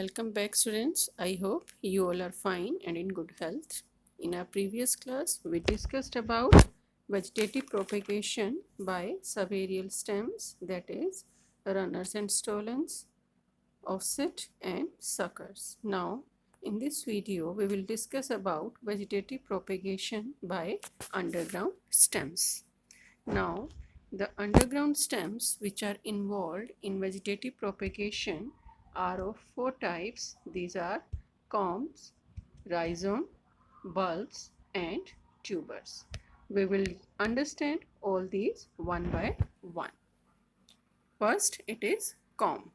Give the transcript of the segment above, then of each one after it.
Welcome back, students. I hope you all are fine and in good health. In our previous class, we discussed about vegetative propagation by subaerial stems, that is, runners and stolons, offset and suckers. Now, in this video, we will discuss about vegetative propagation by underground stems. Now, the underground stems which are involved in vegetative propagation are of four types. These are corms, rhizome, bulbs, and tubers. We will understand all these one by one. First, it is corm.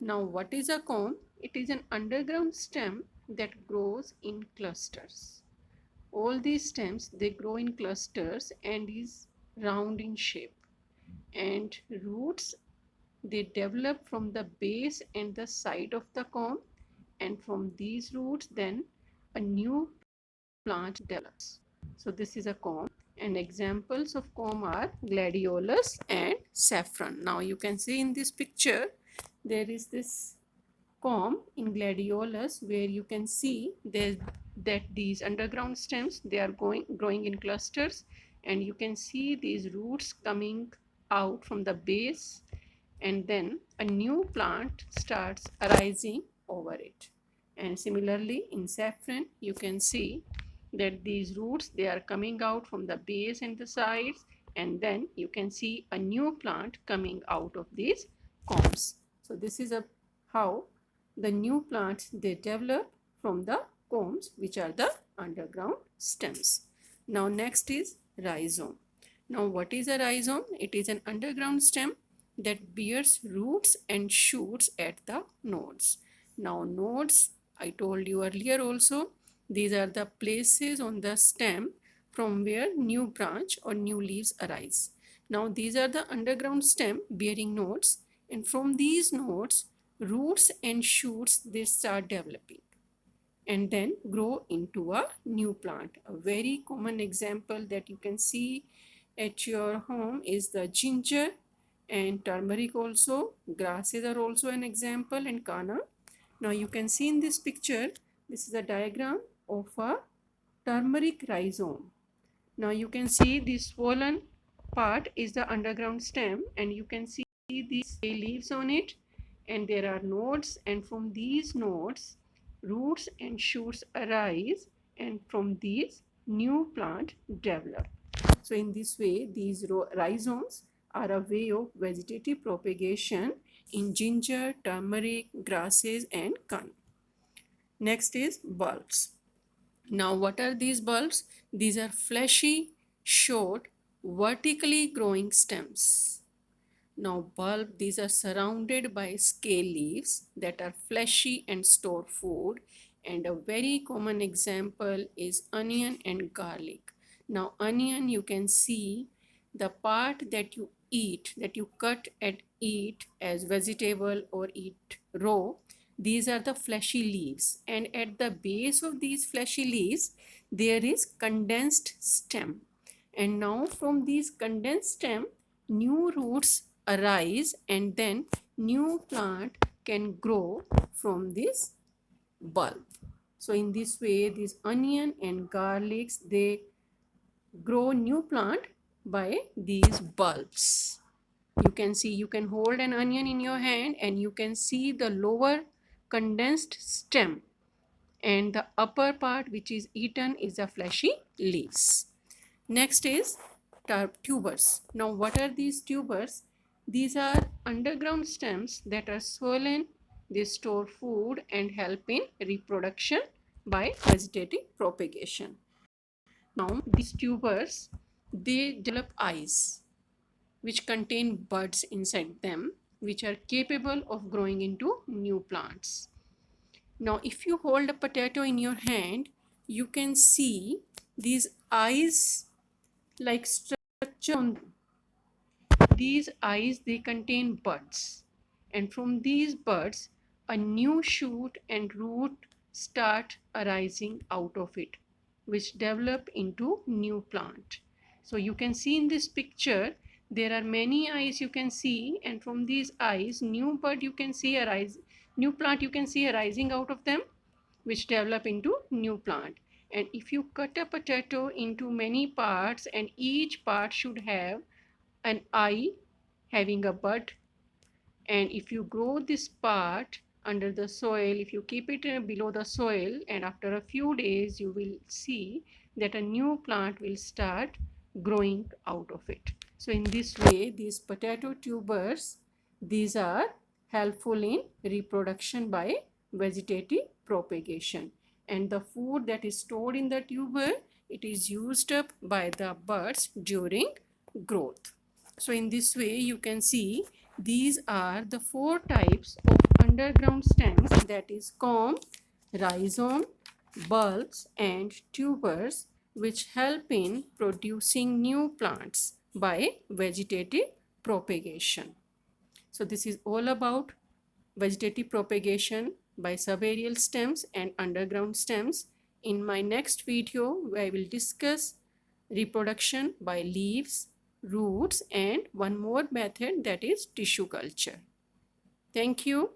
Now, what is a corm? It is an underground stem that grows in clusters. All these stems, they grow in clusters and is round in shape, and roots, they develop from the base and the side of the corm, and from these roots then a new plant develops. So this is a corm, and examples of corm are gladiolus and saffron. Now you can see in this picture there is this corm in gladiolus where you can see there that these underground stems, they are growing in clusters, and you can see these roots coming out from the base, and then a new plant starts arising over it. And similarly in saffron, you can see that these roots, they are coming out from the base and the sides, and then you can see a new plant coming out of these corms. So this is how the new plants, they develop from the corms, which are the underground stems. Now next is rhizome. Now what is a rhizome? It is an underground stem that bears roots and shoots at the nodes. Now nodes, I told you earlier also, these are the places on the stem from where new branch or new leaves arise. Now these are the underground stem bearing nodes, and from these nodes roots and shoots, they start developing and then grow into a new plant. A very common example that you can see at your home is the ginger and turmeric also. Grasses are also an example, and kana. Now you can see in this picture, this is a diagram of a turmeric rhizome. Now you can see the swollen part is the underground stem, and you can see these leaves on it, and there are nodes, and from these nodes roots and shoots arise, and from these new plant develop. So in this way, these rhizomes are a way of vegetative propagation in ginger, turmeric, grasses, and kana. Next is bulbs. Now what are these bulbs? These are fleshy, short, vertically growing stems. Now bulb, these are surrounded by scale leaves that are fleshy and store food, and a very common example is onion and garlic. Now onion, you can see the part that you eat, that you cut and eat as vegetable or eat raw, these are the fleshy leaves, and at the base of these fleshy leaves there is condensed stem, and now from these condensed stem new roots arise, and then new plant can grow from this bulb. So in this way, these onion and garlics, they grow new plant by these bulbs. You can see, you can hold an onion in your hand and you can see the lower condensed stem, and the upper part which is eaten is the fleshy leaves. Next is tubers. Now what are these tubers? These are underground stems that are swollen, they store food and help in reproduction by vegetative propagation. Now these tubers, they develop eyes which contain buds inside them, which are capable of growing into new plants. Now if you hold a potato in your hand, you can see these eyes like structure on them. These eyes, they contain buds, and from these buds a new shoot and root start arising out of it, which develop into new plant. So you can see in this picture There are many eyes you can see, and from these eyes new bud you can see arise, new plant you can see arising out of them, which develop into new plant. And if you cut a potato into many parts, and each part should have an eye having a bud, and if you grow this part under the soil, if you keep it below the soil, and after a few days you will see that a new plant will start growing out of it. So in this way, these potato tubers, these are helpful in reproduction by vegetative propagation, and the food that is stored in the tuber, it is used up by the buds during growth. So in this way you can see these are the four types of underground stems, that is corm, rhizome, bulbs and tubers, which help in producing new plants by vegetative propagation. So this is all about vegetative propagation by subaerial stems and underground stems. In my next video, I will discuss reproduction by leaves, roots and one more method, that is tissue culture. Thank you.